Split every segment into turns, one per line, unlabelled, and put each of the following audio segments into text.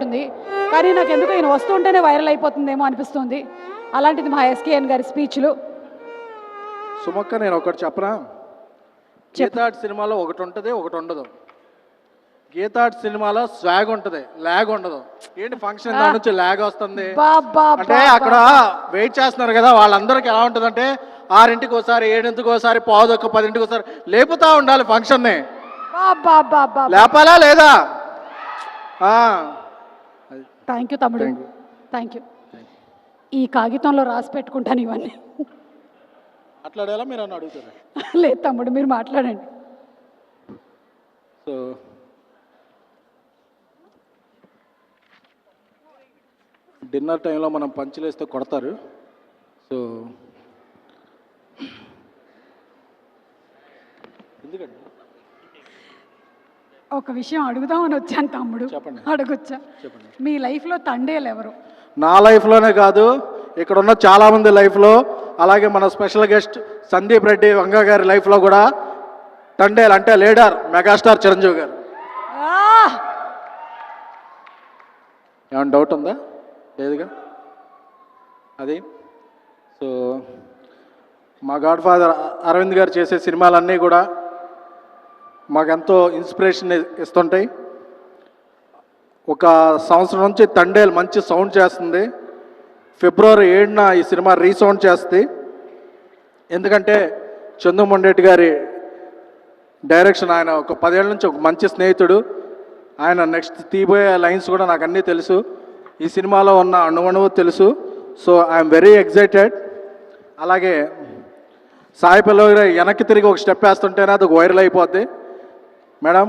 ఉంటుంది, కానీ నాకు ఎందుకు ఈయన వస్తుంటేనే వైరల్ అయిపోతుందేమో అనిపిస్తుంది. అలాంటిది మా ఎస్కేఎన్ గారి స్పీచ్లు.
సుమక్క, నేను ఒకటి చెప్పనా? గీతాడ్ సినిమాలో ఒకటి ఉంటుంది, ఒకటి ఉండదు. గీతాడ్ సినిమాలో స్వాగ్ ఉంటుంది, ల్యాగ్ ఉండదు. ఏంటి ఫంక్షన్ దాని నుంచి ల్యాగ్ వస్తుంది అంటే అక్కడ వెయిట్ చేస్తున్నారు కదా వాళ్ళందరికీ ఎలా ఉంటుందంటే 6ంటికి ఒకసారి, 7ంటికి ఒకసారి, 9:15, 10ంటికి ఒకసారి లేపుతా ఉండాలి ఫంక్షన్ని. లేపాలా లేదా?
థ్యాంక్ యూ తమ్ముడు, థ్యాంక్ యూ. ఈ కాగితంలో రాసి పెట్టుకుంటాను ఇవన్నీ.
మాట్లాడేలా మీరు అని అడుగుతారు?
లేదు తమ్ముడు, మీరు మాట్లాడండి.
సో డిన్నర్ టైంలో మనం పంచులేస్తే కొడతారు. సో ఎందుకండి
ఒక విషయం అడుగుదామని వచ్చాను తమ్ముడు.
చెప్పండి.
అడగొచ్చా?
చెప్పండి.
మీ లైఫ్లో తండేలు ఎవరు?
నా లైఫ్లోనే కాదు, ఇక్కడ ఉన్న చాలామంది లైఫ్లో, అలాగే మన స్పెషల్ గెస్ట్ సందీప్ రెడ్డి వంగ గారి లైఫ్లో కూడా తండేలు అంటే లీడర్ మెగాస్టార్ చిరంజీవి గారు. ఏమైనా డౌట్ ఉందా? లేదుగా. అది సో మా గాడ్ ఫాదర్ అరవింద్ గారు చేసే సినిమాలన్నీ కూడా మాకెంతో ఇన్స్పిరేషన్ ఇస్తుంటాయి. ఒక సంవత్సరం నుంచి తండేలు మంచి సౌండ్ చేస్తుంది. ఫిబ్రవరి 7న ఈ సినిమా రీసౌండ్ చేస్తుంది. ఎందుకంటే చందుమొండేటి గారి డైరెక్షన్, ఆయన ఒక 10 ఏళ్ళ నుంచి ఒక మంచి స్నేహితుడు. ఆయన నెక్స్ట్ తీయబోయే లైన్స్ కూడా నాకు అన్నీ తెలుసు, ఈ సినిమాలో ఉన్న అణువణువు తెలుసు. So I'm very excited. అలాగే సాయి పల్లవి గారు వెనక్కి తిరిగి ఒక స్టెప్ వేస్తుంటేనే అది వైరల్ అయిపోద్ది. Madam,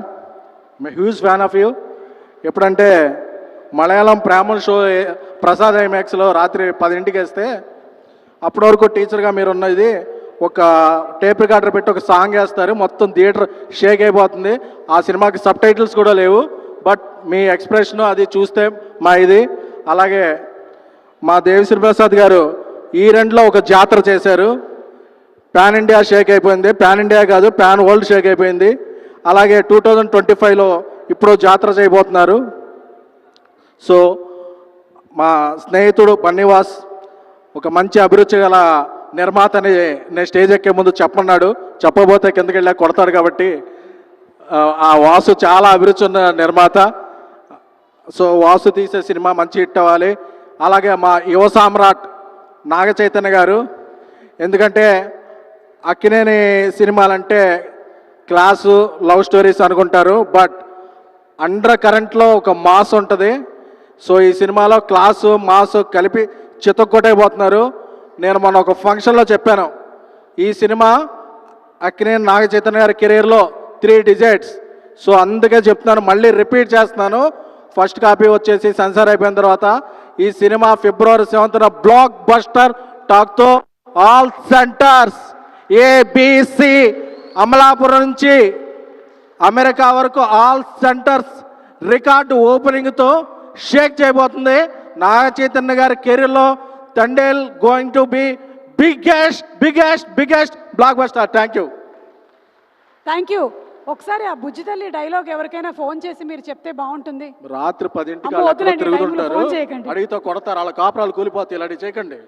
my huge fan of you. ఎప్పుడంటే మలయాళం ప్రేమ షో ప్రసాద్ ఐమాక్స్లో రాత్రి 10ంటికి వేస్తే అప్పటి వరకు టీచర్గా మీరు ఉన్నది ఒక టేప్ రికార్డర్ పెట్టి ఒక సాంగ్ వేస్తారు, మొత్తం థియేటర్ షేక్ అయిపోతుంది. ఆ సినిమాకి సబ్ టైటిల్స్ కూడా లేవు, బట్ మీ ఎక్స్ప్రెషన్ అది చూస్తే మా ఇది. అలాగే మా దేవిశ్రీ ప్రసాద్ గారు ఈ రెండులో ఒక జాతర చేశారు, పాన్ ఇండియా షేక్ అయిపోయింది. పాన్ ఇండియా కాదు, పాన్ వరల్డ్ షేక్ అయిపోయింది. అలాగే 2025లో ఇప్పుడు జాతర చేయబోతున్నారు. సో మా స్నేహితుడు బన్నీవాస్ ఒక మంచి అభిరుచి గల నిర్మాతని నేను స్టేజ్ ఎక్కే ముందు చెప్పన్నాడు, చెప్పబోతే కిందకి వెళ్ళా కొడతాడు. కాబట్టి ఆ వాసు చాలా అభిరుచి ఉన్న నిర్మాత. సో వాసు తీసే సినిమా మంచి హిట్ అవ్వాలి. అలాగే మా యువ సామ్రాట్ నాగ చైతన్య గారు, ఎందుకంటే అక్కినేని సినిమాలంటే క్లాసు లవ్ స్టోరీస్ అనుకుంటారు, బట్ అండర్ కరెంట్లో ఒక మాస్ ఉంటుంది. సో ఈ సినిమాలో క్లాసు మాస్ కలిపి చితక్కొట్టైపోతున్నారు. నేను మొన్న ఒక ఫంక్షన్లో చెప్పాను, ఈ సినిమా అక్కినేని నాగ చైతన్య గారి కెరీర్లో 3 డిజిట్స్. సో అందుకే చెప్తున్నాను, మళ్ళీ రిపీట్ చేస్తున్నాను. ఫస్ట్ కాపీ వచ్చేసి సెన్సార్ అయిపోయిన తర్వాత ఈ సినిమా ఫిబ్రవరి 7న బ్లాక్ బస్టర్ టాక్తో ఆల్ సెంటర్స్ ఏబిసి అమలాపురం నుంచి అమెరికా వరకు ఆల్ సెంటర్స్ రికార్డు ఓపెనింగ్తో షేక్ చేయబోతుంది. నాగ చైతన్య గారి కెరీర్లో Thandel going to be biggest biggest biggest blockbuster. Thank you.
Thank you. ఒకసారి ఆ బుజ్జి తల్లి డైలాగ్ ఎవరికైనా ఫోన్ చేసి మీరు చెప్తే బాగుంటుంది.
రాత్రి 10ంటికి తిరుగుతుంటారు, అడిగితే కొడతారు, వాళ్ళ కాపురాలు కూలిపోతాయి. ఇలాంటివి చేయకండి.